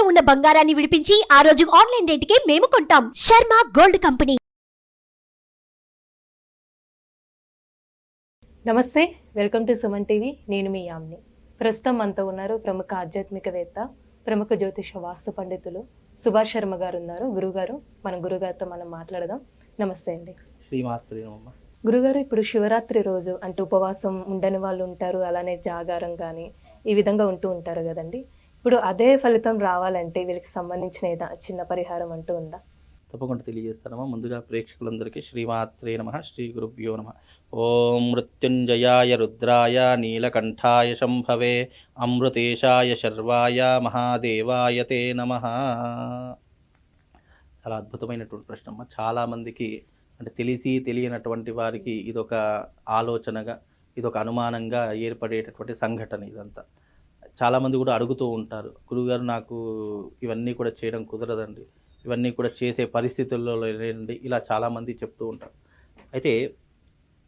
ఉన్న బంగారాన్ని విడిపించి ఆ రోజు ఆన్లైన్ రేటుకే మేము కొంటాం. Sharma gold company. నమస్తే, వెల్కమ్ టు సుమన్ టీవీ. నేను మీ యామ్ని. ప్రస్తుతం మనతో ఉన్నారు ప్రముఖ ఆధ్యాత్మికవేత్త, ప్రముఖ జ్యోతిష వాస్తు పండితులు సుభాష్ శర్మ గారు ఉన్నారు. గురుగారు, మన గురుగారితో మనం మాట్లాడదాం. నమస్తే అండి. శ్రీమాత్రి. గురుగారు, ఇప్పుడు శివరాత్రి రోజు అంటే ఉపవాసం ఉండని వాళ్ళు ఉంటారు, అలానే జాగారం కానీ ఈ విధంగా ఉంటూ ఉంటారు కదండి. ఇప్పుడు అదే ఫలితం రావాలంటే వీళ్ళకి సంబంధించిన చిన్న పరిహారం అంటూ ఉందా? తప్పకుండా తెలియజేస్తానమ్మా. ముందుగా ప్రేక్షకులందరికీ శ్రీమాత్రే నమః, శ్రీ గురుభ్యో నమః. ఓం మృత్యుంజయాయ రుద్రాయ నీలకంఠాయ శంభవే అమృతేశాయ శర్వాయ మహాదేవాయ తే నమః. చాలా అద్భుతమైనటువంటి ప్రశ్న అమ్మ. చాలామందికి అంటే తెలియనటువంటి వారికి ఇదొక ఆలోచనగా, ఇదొక అనుమానంగా ఏర్పడేటటువంటి సంఘటన ఇదంతా. చాలామంది కూడా అడుగుతూ ఉంటారు, గురువుగారు నాకు ఇవన్నీ కూడా చేయడం కుదరదండి, ఇవన్నీ కూడా చేసే పరిస్థితుల్లో లేదండి, ఇలా చాలామంది చెప్తూ ఉంటారు. అయితే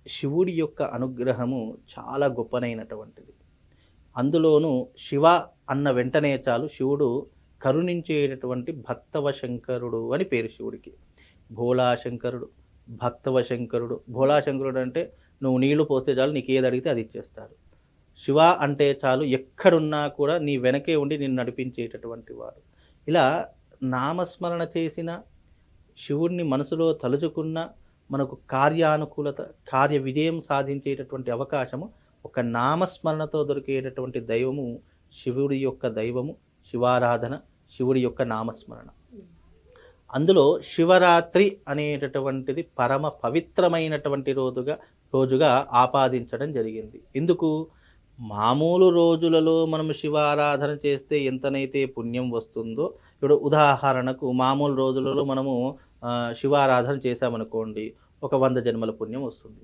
శివుడి యొక్క అనుగ్రహము చాలా గొప్పనైనటువంటిది. అందులోనూ శివ అన్న వెంటనే చాలు శివుడు కరుణించేటటువంటి భక్తవ శంకరుడు అని పేరు శివుడికి. భోళాశంకరుడు, భక్తవ శంకరుడు. భోళాశంకరుడు అంటే నువ్వు నీళ్లు పోస్తే చాలు, నీకు ఏది అడిగితే అది ఇచ్చేస్తాడు. శివ అంటే చాలు ఎక్కడున్నా కూడా నీ వెనకే ఉండి నిన్ను నడిపించేటటువంటి వాడు. ఇలా నామస్మరణ చేసిన, శివుడిని మనసులో తలుచుకున్న మనకు కార్యానుకూలత, కార్య విజయం సాధించేటటువంటి అవకాశము ఒక నామస్మరణతో దొరికేటటువంటి దైవము శివుడి యొక్క దైవము, శివారాధన, శివుడి యొక్క నామస్మరణ. అందులో శివరాత్రి అనేటటువంటిది పరమ పవిత్రమైనటువంటి రోజుగా ఆపాదించడం జరిగింది. ఎందుకు? మామూలు రోజులలో మనం శివారాధన చేస్తే ఎంతనైతే పుణ్యం వస్తుందో, ఇప్పుడు ఉదాహరణకు మామూలు రోజులలో మనము శివారాధన చేశామనుకోండి, ఒక 100 జన్మల పుణ్యం వస్తుంది.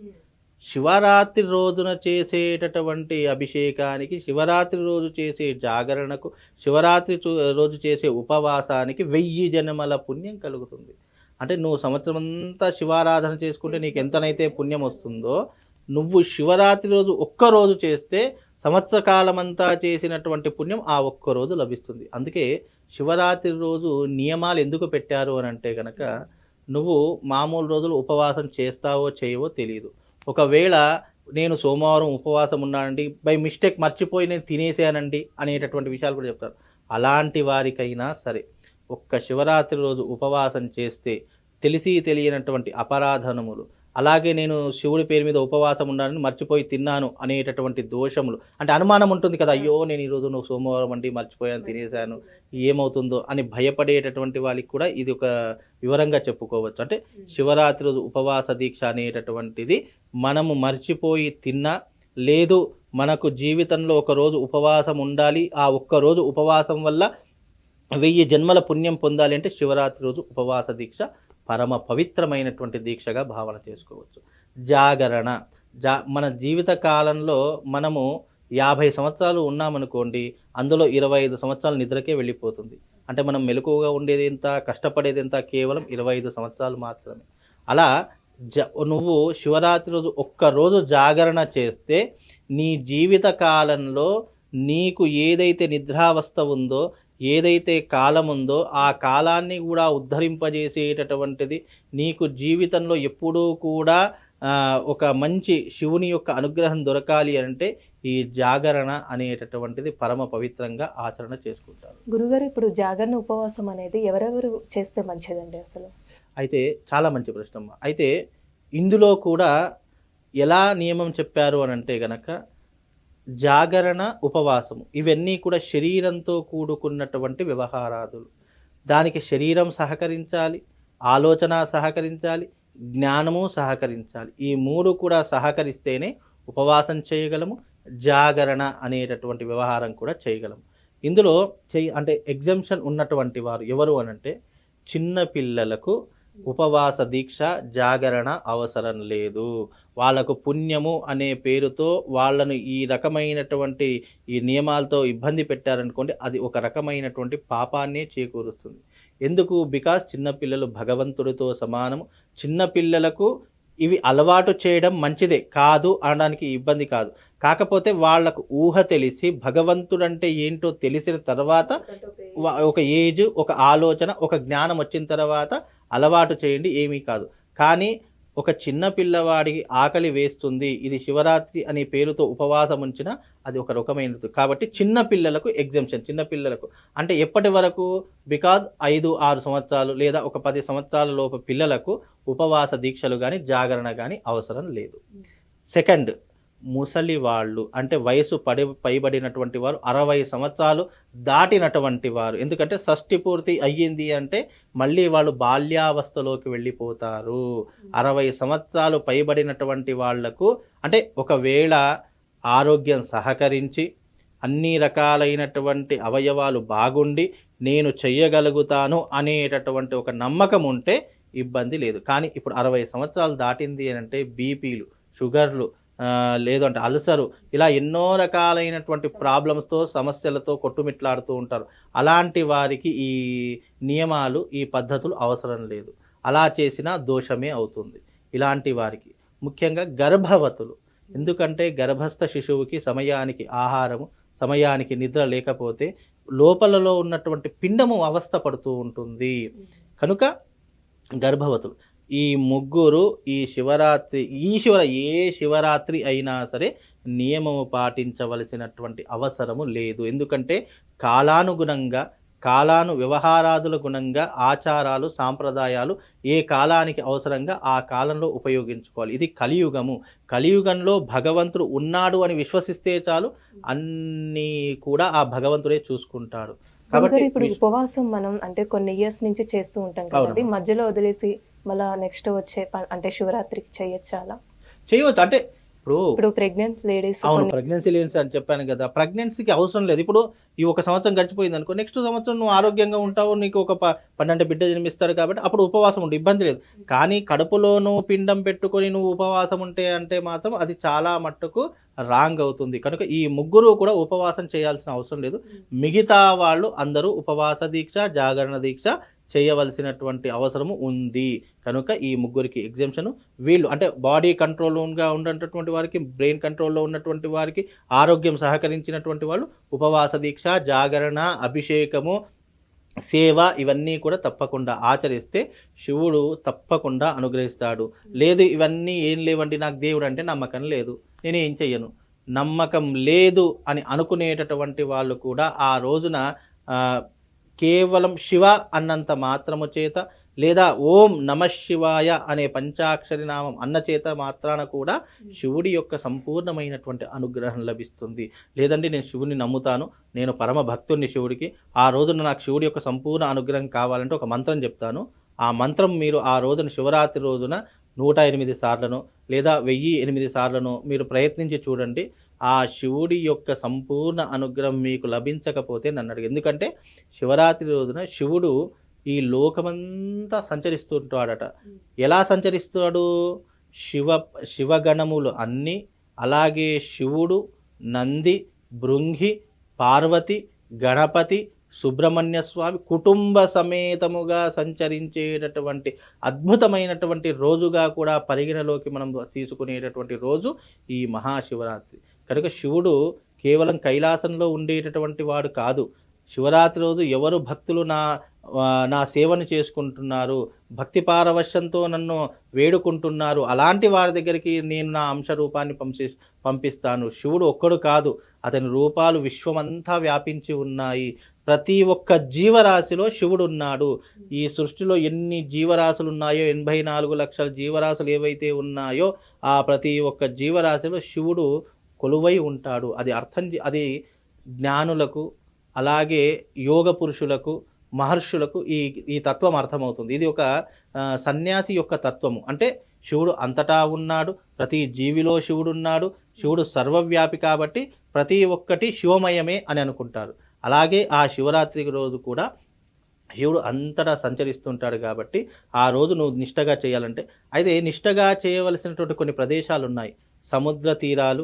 శివరాత్రి రోజున చేసేటటువంటి అభిషేకానికి, శివరాత్రి రోజు చేసే జాగరణకు, శివరాత్రి రోజు చేసే ఉపవాసానికి 1000 జన్మల పుణ్యం కలుగుతుంది. అంటే నువ్వు సంవత్సరం అంతా శివారాధన చేసుకుంటే నీకు ఎంతనైతే పుణ్యం వస్తుందో, నువ్వు శివరాత్రి రోజు ఒక్కరోజు చేస్తే సంవత్సర కాలమంతా చేసినటువంటి పుణ్యం ఆ ఒక్కరోజు లభిస్తుంది. అందుకే శివరాత్రి రోజు నియమాలు ఎందుకు పెట్టారు అని అంటే కనుక, నువ్వు మామూలు రోజులు ఉపవాసం చేస్తావో చేయవో తెలియదు. ఒకవేళ నేను సోమవారం ఉపవాసం ఉన్నానండి, బై మిస్టేక్ మర్చిపోయి నేను తినేసానండి అనేటటువంటి విషయాలు కూడా చెప్తారు. అలాంటి వారికైనా సరే ఒక్క శివరాత్రి రోజు ఉపవాసం చేస్తే తెలియనటువంటి అపరాధనములు, అలాగే నేను శివుడి పేరు మీద ఉపవాసం ఉన్నానని మర్చిపోయి తిన్నాను అనేటటువంటి దోషములు, అంటే అనుమానం ఉంటుంది కదా, అయ్యో నేను ఈరోజు నువ్వు సోమవారం అండి మర్చిపోయాను, తినేశాను, ఏమవుతుందో అని భయపడేటటువంటి వాళ్ళకి కూడా ఇది ఒక వివరంగా చెప్పుకోవచ్చు. అంటే శివరాత్రి రోజు ఉపవాస దీక్ష అనేటటువంటిది మనము మర్చిపోయి తిన్నా, లేదు మనకు జీవితంలో ఒకరోజు ఉపవాసం ఉండాలి, ఆ ఒక్కరోజు ఉపవాసం వల్ల 1000 జన్మల పుణ్యం పొందాలి అంటే శివరాత్రి రోజు ఉపవాస దీక్ష పరమ పవిత్రమైనటువంటి దీక్షగా భావన చేసుకోవచ్చు. జాగరణ, మన జీవిత కాలంలో మనము 50 సంవత్సరాలు ఉన్నామనుకోండి, అందులో 25 సంవత్సరాలు నిద్రకే వెళ్ళిపోతుంది. అంటే మనం మెలకువగా ఉండేది ఎంత, కష్టపడేది ఎంత, కేవలం 25 సంవత్సరాలు మాత్రమే. అలా నువ్వు శివరాత్రి రోజు ఒక్కరోజు జాగరణ చేస్తే నీ జీవిత కాలంలో నీకు ఏదైతే నిద్రావస్థ ఉందో, ఏదైతే కాలం ఉందో ఆ కాలాన్ని కూడా ఉద్ధరింపజేసేటటువంటిది, నీకు జీవితంలో ఎప్పుడూ కూడా ఒక మంచి శివుని యొక్క అనుగ్రహం దొరకాలి అంటే ఈ జాగరణ అనేటటువంటిది పరమ పవిత్రంగా ఆచరణ చేసుకుంటారు. గురుగారు, ఇప్పుడు జాగరణ ఉపవాసం అనేది ఎవరెవరు చేస్తే మంచిదండి అసలు? అయితే చాలా మంచి ప్రశ్న. అయితే ఇందులో కూడా ఎలా నియమం చెప్పారు అని అంటే గనక, జాగరణ, ఉపవాసము ఇవన్నీ కూడా శరీరంతో కూడుకున్నటువంటి వ్యవహారాదులు. దానికి శరీరం సహకరించాలి, ఆలోచన సహకరించాలి, జ్ఞానము సహకరించాలి. ఈ 3 కూడా సహకరిస్తేనే ఉపవాసం చేయగలము, జాగరణ అనేటటువంటి వ్యవహారం కూడా చేయగలము. ఇందులో అంటే ఎగ్జంప్షన్ ఉన్నటువంటి వారు ఎవరు అనంటే, చిన్న పిల్లలకు ఉపవాస దీక్ష, జాగరణ అవసరం లేదు. వాళ్ళకు పుణ్యము అనే పేరుతో వాళ్ళను ఈ రకమైనటువంటి ఈ నియమాలతో ఇబ్బంది పెట్టారనుకోండి, అది ఒక రకమైనటువంటి పాపాన్నే చేకూరుస్తుంది. ఎందుకు? బికాస్ చిన్నపిల్లలు భగవంతుడితో సమానము. చిన్నపిల్లలకు ఇవి అలవాటు చేయడం మంచిదే, కాదు అనడానికి ఇబ్బంది కాదు. కాకపోతే వాళ్ళకు ఊహ తెలిసి భగవంతుడంటే ఏంటో తెలిసిన తర్వాత ఒక ఏజ్, ఒక ఆలోచన, ఒక జ్ఞానం వచ్చిన తర్వాత అలవాటు చేయండి, ఏమీ కాదు. కానీ ఒక చిన్న పిల్లవాడికి ఆకలి వేస్తుంది, ఇది శివరాత్రి అనే పేరుతో ఉపవాసం ఉంచిన అది ఒక రకమైనది. కాబట్టి చిన్న పిల్లలకు ఎగ్జంప్షన్, చిన్న పిల్లలకు అంటే ఎప్పటి వరకు, బికాజ్ 5-6 సంవత్సరాలు లేదా ఒక 10 సంవత్సరాల లోపు పిల్లలకు ఉపవాస దీక్షలు కానీ జాగరణ కానీ అవసరం లేదు. సెకండ్, ముసలి వాళ్ళు అంటే వయసు పైబడినటువంటి వారు, 60 సంవత్సరాలు దాటినటువంటి వారు. ఎందుకంటే షష్ఠి పూర్తి అయ్యింది అంటే మళ్ళీ వాళ్ళు బాల్యావస్థలోకి వెళ్ళిపోతారు. 60 సంవత్సరాలు పైబడినటువంటి వాళ్లకు అంటే ఒకవేళ ఆరోగ్యం సహకరించి అన్ని రకాలైనటువంటి అవయవాలు బాగుండి నేను చెయ్యగలుగుతాను అనేటటువంటి ఒక నమ్మకం ఉంటే ఇబ్బంది లేదు. కానీ ఇప్పుడు 60 సంవత్సరాలు దాటింది అని అంటే బీపీలు, షుగర్లు, లేదంటే అల్సరు, ఇలా ఎన్నో రకాలైనటువంటి ప్రాబ్లమ్స్తో, సమస్యలతో కొట్టుమిట్లాడుతూ ఉంటారు. అలాంటి వారికి ఈ నియమాలు, ఈ పద్ధతులు అవసరం లేదు. అలా చేసినా దోషమే అవుతుంది ఇలాంటి వారికి. ముఖ్యంగా గర్భవతులు, ఎందుకంటే గర్భస్థ శిశువుకి సమయానికి ఆహారము, సమయానికి నిద్ర లేకపోతే లోపలలో ఉన్నటువంటి పిండము అవస్థ పడుతూ ఉంటుంది. కనుక గర్భవతులు ఈ ముగ్గురు ఈ శివరాత్రి, ఏ శివరాత్రి అయినా సరే నియమము పాటించవలసినటువంటి అవసరము లేదు. ఎందుకంటే కాలానుగుణంగా, వ్యవహారాదుల గుణంగా ఆచారాలు, సాంప్రదాయాలు ఏ కాలానికి అవసరంగా ఆ కాలంలో ఉపయోగించుకోవాలి. ఇది కలియుగము. కలియుగంలో భగవంతుడు ఉన్నాడు అని విశ్వసిస్తే చాలు, అన్నీ కూడా ఆ భగవంతుడే చూసుకుంటాడు. కాబట్టి ఇప్పుడు ఉపవాసం మనం అంటే కొన్ని ఇయర్స్ నుంచి చేస్తూ ఉంటాం కాబట్టి మధ్యలో వదిలేసి మళ్ళీ నెక్స్ట్ వచ్చే అంటే శివరాత్రికి చేయొచ్చు, అలా చేయవచ్చు. అంటే ఇప్పుడు ప్రెగ్నెంట్ లేడీస్, అవును, ప్రెగ్నెన్సీ లేడీస్ అని చెప్పాను కదా, ప్రెగ్నెన్సీకి అవసరం లేదు. ఇప్పుడు ఈ ఒక సంవత్సరం గడిచిపోయింది అనుకో, నెక్స్ట్ సంవత్సరం నువ్వు ఆరోగ్యంగా ఉంటావు, నీకు ఒక 12 బిడ్డ జన్మిస్తాడు కాబట్టి అప్పుడు ఉపవాసం ఉంటే ఇబ్బంది లేదు. కానీ కడుపులోనూ పిండం పెట్టుకొని నువ్వు ఉపవాసం ఉంటే అంటే మాత్రం అది చాలా మట్టుకు రాంగ్ అవుతుంది. కనుక ఈ ముగ్గురు కూడా ఉపవాసం చేయాల్సిన అవసరం లేదు. మిగతా వాళ్ళు అందరూ ఉపవాస దీక్ష, జాగరణ దీక్ష చేయవలసినటువంటి అవసరము ఉంది. కనుక ఈ ముగ్గురికి ఎగ్జంప్షన్. వీళ్ళు అంటే బాడీ కంట్రోల్గా ఉన్నటువంటి వారికి, బ్రెయిన్ కంట్రోల్లో ఉన్నటువంటి వారికి, ఆరోగ్యం సహకరించినటువంటి వాళ్ళు ఉపవాస దీక్ష, జాగరణ, అభిషేకము, సేవ ఇవన్నీ కూడా తప్పకుండా ఆచరిస్తే శివుడు తప్పకుండా అనుగ్రహిస్తాడు. లేదు ఇవన్నీ ఏం లేవండి, నాకు దేవుడు అంటే నమ్మకం లేదు, నేనేం చెయ్యను, నమ్మకం లేదు అని అనుకునేటటువంటి వాళ్ళు కూడా ఆ రోజున కేవలం శివ అన్నంత మాత్రము చేత, లేదా ఓం నమ శివాయ అనే పంచాక్షరి నామం అన్న చేత మాత్రాన కూడా శివుడి యొక్క సంపూర్ణమైనటువంటి అనుగ్రహం లభిస్తుంది. లేదంటే నేను శివుని నమ్ముతాను, నేను పరమ భక్తుడిని శివుడికి, ఆ రోజున నాకు శివుడి యొక్క సంపూర్ణ అనుగ్రహం కావాలంటే ఒక మంత్రం చెప్తాను. ఆ మంత్రం మీరు ఆ రోజున శివరాత్రి రోజున 108 సార్లను లేదా 1008 సార్లను మీరు ప్రయత్నించి చూడండి. ఆ శివుడి యొక్క సంపూర్ణ అనుగ్రహం మీకు లభించకపోతే నన్ను అడిగి. ఎందుకంటే శివరాత్రి రోజున శివుడు ఈ లోకమంతా సంచరిస్తుంటాడట. ఎలా సంచరిస్తాడు? శివగణములు అన్నీ, అలాగే శివుడు, నంది, భృంగి, పార్వతి, గణపతి, సుబ్రహ్మణ్య స్వామి కుటుంబ సమేతముగా సంచరించేటటువంటి అద్భుతమైనటువంటి రోజుగా కూడా పరిగణలోకి మనం తీసుకునేటటువంటి రోజు ఈ మహాశివరాత్రి. కనుక శివుడు కేవలం కైలాసంలో ఉండేటటువంటి వాడు కాదు. శివరాత్రి రోజు ఎవరు భక్తులు నా సేవను చేసుకుంటున్నారు, భక్తి పారవశ్యంతో నన్ను వేడుకుంటున్నారు, అలాంటి వారి దగ్గరికి నేను నా అంశరూపాన్ని పంపిస్తాను. శివుడు ఒక్కడు కాదు, అతని రూపాలు విశ్వమంతా వ్యాపించి ఉన్నాయి. ప్రతి ఒక్క జీవరాశిలో శివుడు ఉన్నాడు. ఈ సృష్టిలో ఎన్ని జీవరాశులు ఉన్నాయో, 84 లక్షల జీవరాశులు ఏవైతే ఉన్నాయో ఆ ప్రతి ఒక్క జీవరాశిలో శివుడు కొలువై ఉంటాడు. అది జ్ఞానులకు, అలాగే యోగ పురుషులకు, మహర్షులకు ఈ తత్వం అర్థమవుతుంది. ఇది ఒక సన్యాసి యొక్క తత్వము. అంటే శివుడు అంతటా ఉన్నాడు, ప్రతి జీవిలో శివుడు ఉన్నాడు, శివుడు సర్వవ్యాపి కాబట్టి ప్రతి ఒక్కటి శివమయమే అని అనుకుంటారు. అలాగే ఆ శివరాత్రి రోజు కూడా శివుడు అంతటా సంచరిస్తుంటాడు కాబట్టి ఆ రోజు నువ్వు నిష్టగా చేయాలంటే, అయితే నిష్టగా చేయవలసినటువంటి కొన్ని ప్రదేశాలు ఉన్నాయి. సముద్ర తీరాలు,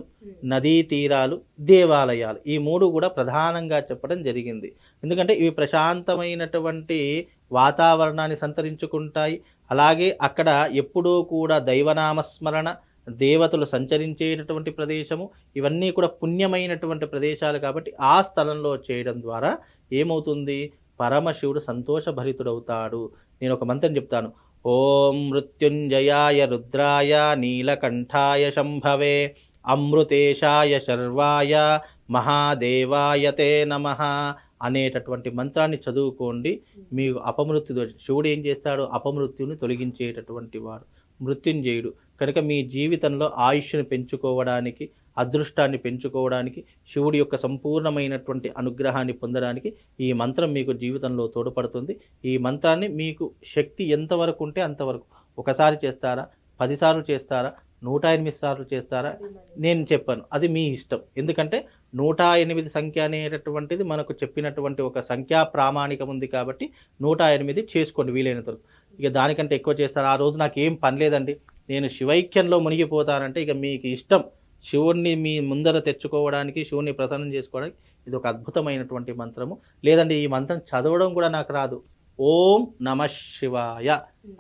నదీ తీరాలు, దేవాలయాలు, ఈ 3 కూడా ప్రధానంగా చెప్పడం జరిగింది. ఎందుకంటే ఇవి ప్రశాంతమైనటువంటి వాతావరణాన్ని సంతరించుకుంటాయి. అలాగే అక్కడ ఎప్పుడూ కూడా దైవనామస్మరణ, దేవతలు సంచరించేటటువంటి ప్రదేశము, ఇవన్నీ కూడా పుణ్యమైనటువంటి ప్రదేశాలు కాబట్టి ఆ స్థలంలో చేయడం ద్వారా ఏమవుతుంది, పరమశివుడు సంతోషభరితుడవుతాడు. నేను ఒక మంత్రం చెప్తాను. ఓం మృత్యుంజయాయ రుద్రాయ నీలకంఠాయ శంభవే అమృతేశాయ శర్వాయ మహాదేవాయ తే నమః అనేటటువంటి మంత్రాన్ని చదువుకోండి. మీకు అపమృత్యు శివుడు ఏం చేస్తాడు, అపమృత్యుని తొలగించేటటువంటి వాడు, మృత్యుంజయుడు కనుక మీ జీవితంలో ఆయుష్ను పెంచుకోవడానికి, అదృష్టాన్ని పెంచుకోవడానికి, శివుడి యొక్క సంపూర్ణమైనటువంటి అనుగ్రహాన్ని పొందడానికి ఈ మంత్రం మీకు జీవితంలో తోడ్పడుతుంది. ఈ మంత్రాన్ని మీకు శక్తి ఎంతవరకు ఉంటే అంతవరకు, ఒకసారి చేస్తారా, 10 సార్లు చేస్తారా, 108 సార్లు చేస్తారా, నేను చెప్పాను, అది మీ ఇష్టం. ఎందుకంటే 108 సంఖ్య అనేటటువంటిది మనకు చెప్పినటువంటి ఒక సంఖ్యా ప్రామాణికం ఉంది కాబట్టి 108 చేసుకోండి వీలైనంత వరకు. ఇక దానికంటే ఎక్కువ చేస్తారు, ఆ రోజు నాకు ఏం పని లేదండి, నేను శివైక్యంలో మునిగిపోతానంటే ఇక మీకు ఇష్టం. శివుణ్ణి మీ ముందర తెచ్చుకోవడానికి, శివుణ్ణి ప్రసన్నం చేసుకోవడానికి ఇది ఒక అద్భుతమైనటువంటి మంత్రము. లేదండి ఈ మంత్రం చదవడం కూడా నాకు రాదు, ఓం నమ శివాయ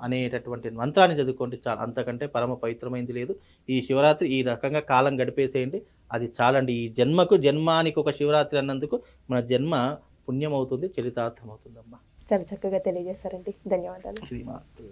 అనేటటువంటి మంత్రాన్ని చదువుకోండి చాలు, అంతకంటే పరమ పవిత్రమైంది లేదు. ఈ శివరాత్రి ఈ రకంగా కాలం గడిపేసేయండి, అది చాలండి. ఈ జన్మానికి ఒక శివరాత్రి అన్నందుకు మన జన్మ పుణ్యం అవుతుంది, చరితార్థం అవుతుందమ్మా. చాలా చక్కగా తెలియజేస్తారండి. ధన్యవాదాలు. శ్రీమాత్రే.